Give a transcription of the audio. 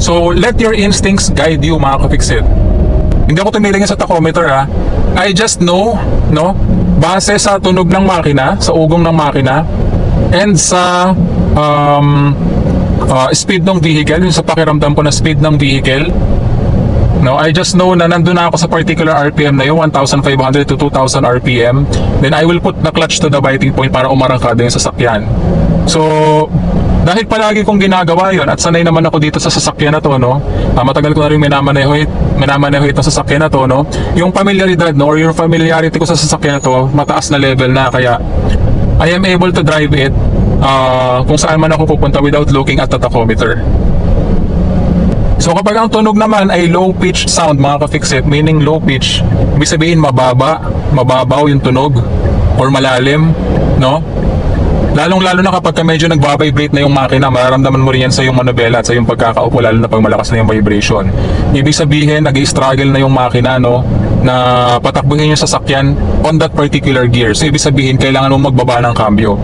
So let your instincts guide you, mga ka-fix-it. Hindi ako tumingin sa tachometer ha. I just know, no, base sa tunog ng makina, sa ugong ng makina, and sa speed ng vehicle, yung sa pakiramdam ko na speed ng vehicle. No, I just know na nandun na ako sa particular RPM na yun, 1,500 to 2,000 RPM. Then I will put the clutch to the biting point para umarangkada yung sasakyan. So, dahil palagi kong ginagawa yun at sanay naman ako dito sa sasakyan na to, no? Matagal ko na rin minamaneho itong sasakyan na to, no? Yung familiaridad, no, or yung familiarity ko sa sasakyan na to, mataas na level na, kaya I am able to drive it kung saan man ako pupunta without looking at the tachometer. So kapag ang tunog naman ay low pitch sound, mga ka-fix-it, meaning low pitch, ibig sabihin mababaw yung tunog or malalim, no? Lalong-lalo na kapag medyo nagbabibrate na yung makina, mararamdaman mo rin yan sa yung manubela at sa yung pagkakaupo, lalo na pag malakas na yung vibration. Ibig sabihin, nag-i-struggle na yung makina, no, na patakbuhin yung sasakyan on that particular gear. So ibig sabihin, kailangan mo magbaba ng cambio.